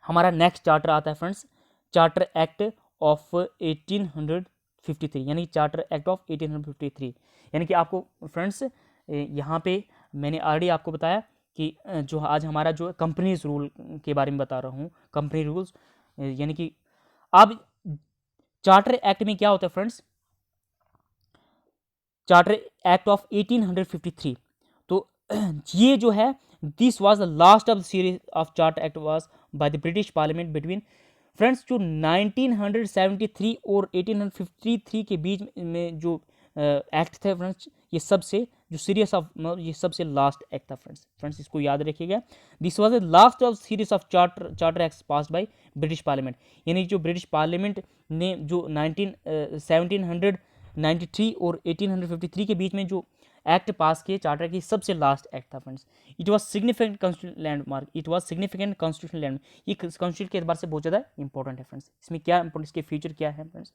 हमारा नेक्स्ट चार्टर आता है फ्रेंड्स, चार्टर एक्ट ऑफ 1853 यानी चार्टर एक्ट ऑफ 1853। यानी कि आपको फ्रेंड्स यहाँ पे मैंने ऑलरेडी आपको बताया कि जो आज हमारा जो कंपनीज रूल के बारे में बता रहा हूँ, कंपनी रूल्स, यानी कि अब चार्टर एक्ट में क्या होता है फ्रेंड्स, चार्टर एक्ट ऑफ 1853। तो ये जो है this was the last of the series of charter act was by the British parliament between friends. जो 1973 और 1853 के बीच में जो एक्ट थे फ्रेंड्स, ये सबसे जो सीरीज ऑफ ये सबसे लास्ट एक्ट था फ्रेंड्स इसको याद रखिएगा। This was the last of series of charter acts passed by British parliament. यानी जो ब्रिटिश पार्लियामेंट ने जो 1793 और 1853 के बीच में जो एक्ट पास किए चार्टर की सबसे लास्ट एक्ट था friends. It was significant constitutional landmark, it was significant constitutional landmark, ये कॉन्स्टिट्यूशन के एतबार से बहुत ज़्यादा इंपॉर्टेंट है फ्रेंड्स। इसमें क्या इंपॉर्टेंट, इसके फीचर क्या है friends,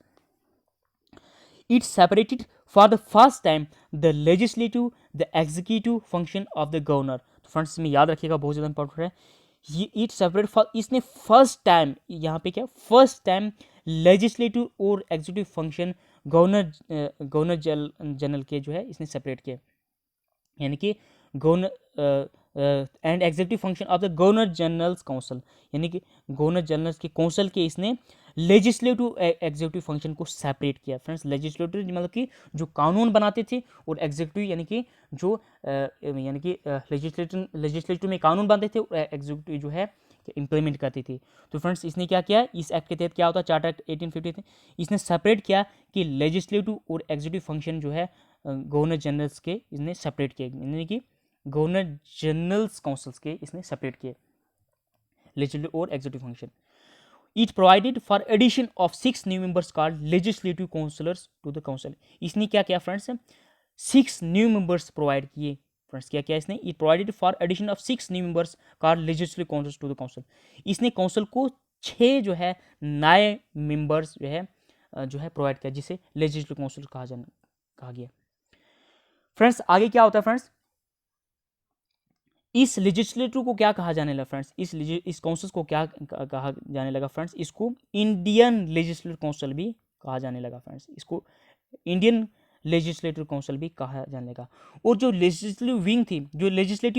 it separated for the first time the legislative the executive function of the governor। तो फ्रेंड्स इसमें याद रखिएगा बहुत ज़्यादा इंपॉर्टेंट है ये, इट सेपरेट फॉर, इसने फर्स्ट टाइम यहाँ पे क्या फर्स्ट टाइम लेजिस्लेटिव और एग्जीक्यूटिव फंक्शन गवर्नर जनरल के जो है इसने सेपरेट किया। यानी कि governor and executive function of the governor generals council, यानी कि गवर्नर जनरल्स के काउंसिल के इसने लेजिस्लेटिव एग्जीक्यूटिव फंक्शन को सेपरेट किया फ्रेंड्स। लेजिस्लेटिव मतलब कि जो कानून बनाते थे, और एग्जीक्यूटिव यानी कि जो लेजिस्लेटिव में कानून बनाते थे और एग्जीक्यूटिव जो है इंप्लीमेंट करती थी। तो फ्रेंड्स इसने क्या किया, इस एक्ट के तहत क्या होता है, चार्टर एक्ट 1853 इसने सेपरेट किया कि लेजिस्लेटिव और एग्जीक्यूटिव फंक्शन जो है गवर्नर जनरल्स के इसने सेपरेट किए, यानी कि गवर्नर जनरल्स काउंसिल्स के इसने सेपरेट किए लेजिस्लेटिव और executive function. It provided for addition of 6 new members called legislative councillors to the council. इसने क्या किया फ्रेंड्स, 6 न्यू मेंबर्स प्रोवाइड किए फ्रेंड्स। क्या किया इसने, it provided for addition of 6 new members called legislative councils to the council. इसने council को 6 जो है नए मेंबर्स जो है प्रोवाइड किया, जिसे लेजिस्लेटिव काउंसिल कहा गया फ्रेंड्स। आगे क्या होता है फ्रेंड्स, इस लेजिस्लेटिव को क्या कहा जाने लगा फ्रेंड्स, इस काउंसिल को क्या कहा जाने लगा फ्रेंड्स, इसको इंडियन लेजिस्लेटिव काउंसिल भी कहा जाने लगा फ्रेंड्स। इसको इंडियन लेजिस्लेटिव काउंसिल भी कहा जाने लगा। और जो लेजिस्लेटिव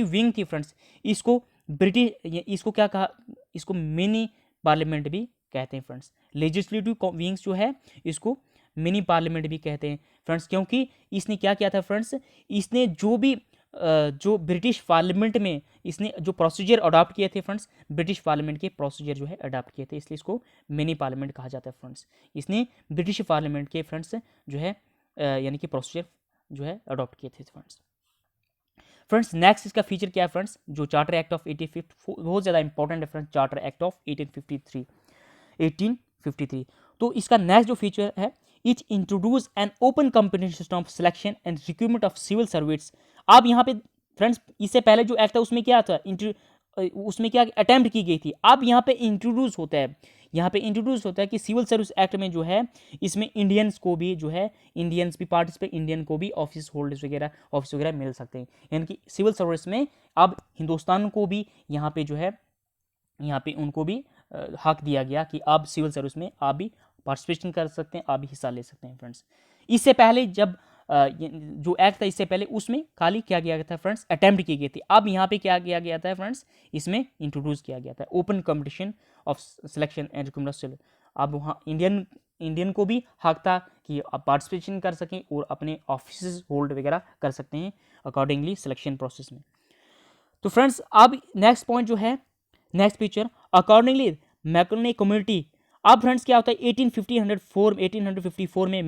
विंग थी फ्रेंड्स, इसको इसको क्या कहा, इसको मिनी पार्लियामेंट भी कहते हैं फ्रेंड्स। लेजिस्लेटिव विंग्स जो है इसको मिनी पार्लियामेंट भी कहते हैं फ्रेंड्स, क्योंकि इसने क्या किया था फ्रेंड्स, इसने जो ब्रिटिश पार्लियामेंट में इसने जो प्रोसीजर अडॉप्ट किए थे फ्रेंड्स, ब्रिटिश पार्लियामेंट के प्रोसीजर जो है अडॉप्ट किए थे, इसलिए इसको मिनी पार्लियामेंट कहा जाता है फ्रेंड्स। इसने ब्रिटिश पार्लियामेंट के फ्रेंड्स जो है यानी कि प्रोसीजर जो है अडॉप्ट किए थे फ्रेंड्स। फ्रेंड्स नेक्स्ट इसका फीचर क्या है फ्रेंड्स, जो चार्टर एक्ट ऑफ 1853 बहुत ज़्यादा इंपॉर्टेंट है फ्रेंड्स, चार्टर एक्ट ऑफ 1853। तो इसका नेक्स्ट जो फीचर है, it introduce an open competition system of selection and recruitment of civil service. अब यहाँ पे फ्रेंड्स इससे पहले जो एक्ट था उसमें क्या था, उसमें क्या अटेम्प्ट की गई थी, अब यहाँ पे इंट्रोड्यूस होता है कि सिविल सर्विस एक्ट में जो है इसमें इंडियंस भी पार्टिसिपेट, इंडियन को भी ऑफिस होल्डर्स वगैरह मिल सकते हैं। यानी कि सिविल सर्विस में अब हिंदुस्तान को भी यहाँ पे उनको भी हक दिया गया कि आप सिविल सर्विस में आप भी पार्टिसिपेशन कर सकते हैं, आप भी हिस्सा ले सकते हैं फ्रेंड्स। इससे पहले जब जो एक्ट था इससे पहले उसमें खाली क्या किया गया था फ्रेंड्स, अटेम्प्ट की गई थी। अब यहाँ पे क्या किया गया था फ्रेंड्स, इसमें इंट्रोड्यूस किया गया था open competition of selection and recruitment. अब वहाँ इंडियन को भी हक था कि आप पार्टिसिपेशन कर सकें और अपने ऑफिस होल्ड वगैरह कर सकते हैं अकॉर्डिंगली सिलेक्शन प्रोसेस में। तो फ्रेंड्स अब नेक्स्ट पॉइंट जो है, नेक्स्ट फीचर, अकॉर्डिंगली मैकनले कम्युनिटी। अब फ्रेंड्स क्या होता है, 1854 में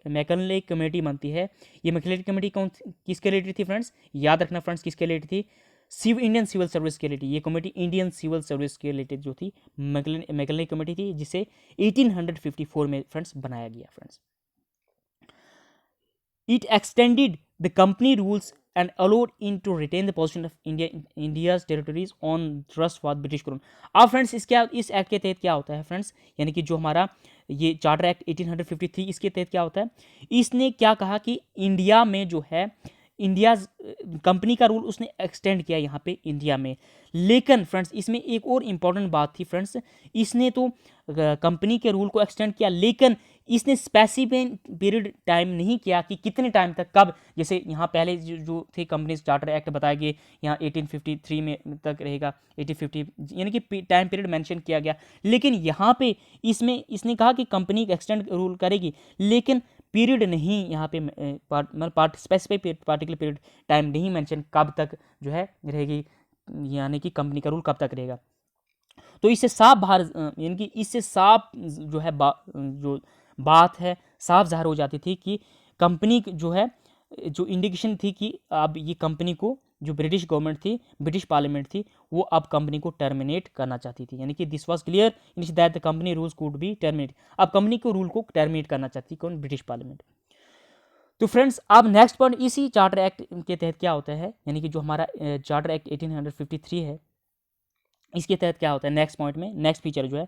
मैकनले कमेटी बनती है। ये मैकनले कमेटी किसके रिलेटेड थी फ्रेंड्स, याद रखना फ्रेंड्स किसके रिलेटेड थी, इंडियन सिविल सर्विस के रिलेटेड। ये कमेटी इंडियन सिविल सर्विस के रिलेटेड जो थी मैकनले कमेटी थी, जिसे 1854 में फ्रेंड्स बनाया गया friends. It extended the company rules and allowed in to retain the position of India's territories on trust for British crown। अब फ्रेंड्स इस एक्ट के तहत क्या होता है फ्रेंड्स, यानी कि जो हमारा ये चार्टर एक्ट 1853 इसके तहत क्या होता है, इसने क्या कहा कि इंडिया में जो है इंडिया कंपनी का रूल उसने एक्सटेंड किया यहाँ पे इंडिया में। लेकिन फ्रेंड्स इसमें एक और इम्पॉर्टेंट बात थी फ्रेंड्स, इसने तो कंपनी के रूल को एक्सटेंड किया, लेकिन इसने स्पेसिफिक पीरियड टाइम नहीं किया कि कितने टाइम तक, कब। जैसे यहाँ पहले जो थे कंपनी चार्टर एक्ट बताया गया, यहाँ 1853 में तक रहेगा, 1850 यानी कि टाइम पीरियड मेंशन किया गया। लेकिन यहाँ पे इसने कहा कि कंपनी एक्सटेंड रूल करेगी, लेकिन पीरियड नहीं यहाँ पे स्पेसिफिक पार्टिकुलर पीरियड टाइम नहीं मेंशन कब तक जो है रहेगी, यानी कि कंपनी का रूल कब तक रहेगा। तो इससे साफ बाहर यानी कि इससे साफ जो है जो बात है साफ ज़ाहिर हो जाती थी कि कंपनी जो है जो इंडिकेशन थी कि अब ये कंपनी को जो ब्रिटिश गवर्नमेंट थी, ब्रिटिश पार्लियामेंट थी, वो अब कंपनी को टर्मिनेट करना चाहती थी। यानी कि this was clear that the company rules could be terminate. अब कंपनी को रूल को टर्मिनेट करना चाहती कौन, ब्रिटिश पार्लियामेंट। तो फ्रेंड्स अब नेक्स्ट पॉइंट, इसी चार्टर एक्ट के तहत क्या होता है, यानी कि जो हमारा चार्टर एक्ट 1853 है, इसके तहत क्या होता है, नेक्स्ट पॉइंट में नेक्स्ट फीचर जो है,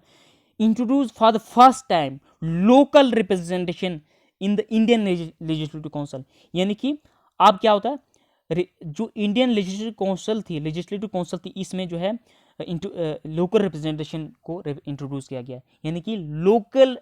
introduce for the first time local representation in the Indian legislative council. यानी कि अब क्या होता है, जो इंडियन लेजिस्लेटिव काउंसिल थी इसमें जो है लोकल रिप्रेजेंटेशन को इंट्रोड्यूस किया गया। यानी कि लोकल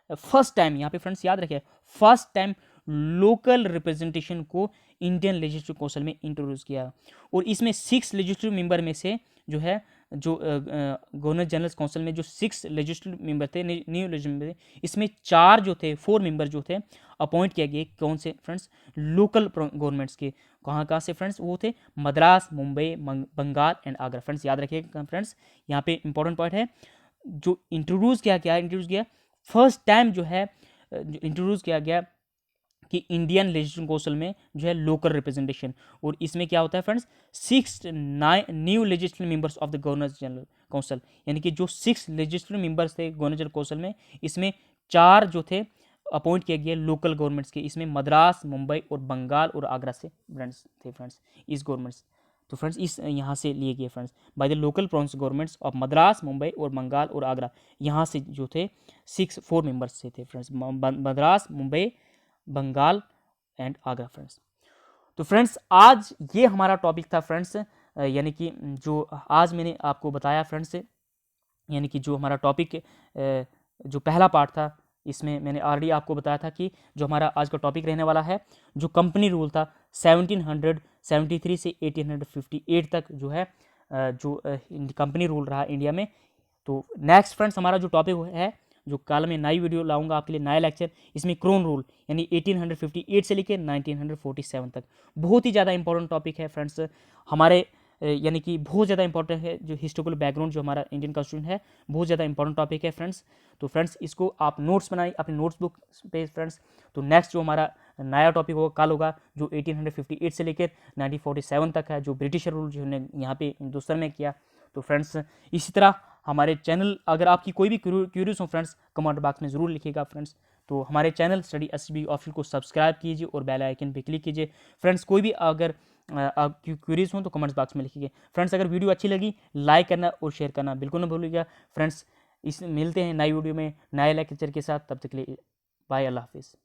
फर्स्ट टाइम, यहाँ पे फ्रेंड्स याद रखिए, फर्स्ट टाइम लोकल रिप्रेजेंटेशन को इंडियन लेजिस्लेटिव काउंसिल में इंट्रोड्यूस किया। और इसमें 6 लेजिस्लेटिव मेंबर में से जो है जो गवर्नर जनरल काउंसिल में जो 6 लेजिस्लेटिव मेंबर थे, न्यू लेजिस्लेटिव, इसमें 4 मेंबर जो थे अपॉइंट किए गए। कौन से फ्रेंड्स, लोकल गवर्नमेंट्स के। कहाँ से फ्रेंड्स, वो थे मद्रास, मुंबई, बंगाल एंड आगरा। फ्रेंड्स याद रखिएगा फ्रेंड्स, यहाँ पे इंपॉर्टेंट पॉइंट है, जो इंट्रोड्यूस किया फर्स्ट टाइम जो है इंट्रोड्यूस किया गया कि इंडियन लेजिस्लेटिव काउंसिल में जो है लोकल रिप्रेजेंटेशन। और इसमें क्या होता है friends, 6 new legislative members of the governor general council. यानी कि जो 6 लेजिस्लेटिव मेंबर्स थे गवर्नर जनरल काउंसिल में, इसमें 4 जो थे अपॉइंट किए गए लोकल गवर्नमेंट्स के। इसमें मद्रास, मुंबई और बंगाल और आगरा से फ्रेंड्स थे फ्रेंड्स इस गवर्नमेंट्स। तो फ्रेंड्स इस यहाँ से लिए गए friends by the local province governments of Madras, Mumbai और बंगाल और आगरा। यहाँ से जो थे 4 मेंबर्स से थे friends, Madras, Mumbai, Bengal and Agra friends. तो फ्रेंड्स आज ये हमारा टॉपिक था फ्रेंड्स, यानी कि जो आज मैंने आपको बताया फ्रेंड्स, यानी कि जो हमारा टॉपिक जो पहला पार्ट था इसमें मैंने ऑलरेडी आपको बताया था कि जो हमारा आज का टॉपिक रहने वाला है, जो कंपनी रूल था 1773 से 1858 तक जो है जो कंपनी रूल रहा इंडिया में। तो नेक्स्ट फ्रेंड्स हमारा जो टॉपिक है, जो कल मैं नई वीडियो लाऊंगा आपके लिए, नया लेक्चर, इसमें क्रोन रूल यानी 1858 से लेकर 1947 तक, बहुत ही ज़्यादा इंपॉर्टेंट टॉपिक है फ्रेंड्स हमारे, यानी कि बहुत ज़्यादा इंपॉर्टेंट है। जो हिस्टोरिकल बैकग्राउंड जो हमारा इंडियन कॉन्स्टिट्यूशन है, बहुत ज़्यादा इंपॉर्टेंट टॉपिक है फ्रेंड्स। तो फ्रेंड्स इसको आप नोट्स बनाइए अपनी नोट्स बुक पे फ्रेंड्स। तो नेक्स्ट जो हमारा नया टॉपिक होगा कल होगा, जो 1858 से लेकर 1947 तक है, जो ब्रिटिश रूल जो ने यहाँ पे हिंदुस्तान में किया। तो फ्रेंड्स इसी तरह हमारे चैनल, अगर आपकी कोई भी क्यूरीज हो फ्रेंड्स, कमेंट बॉक्स में ज़रूर लिखिएगा फ्रेंड्स। तो हमारे चैनल स्टडी SB ऑफिशियल को सब्सक्राइब कीजिए और बेल आइकन पे क्लिक कीजिए फ्रेंड्स। कोई भी अगर आपकी क्यूरीज हो तो कमेंट्स बॉक्स में लिखिए फ्रेंड्स। अगर वीडियो अच्छी लगी लाइक करना और शेयर करना बिल्कुल ना भूलिएगा फ्रेंड्स। मिलते हैं नई वीडियो में नए लेक्चर के साथ, तब तक के लिए बाय, अल्लाह हाफिज़।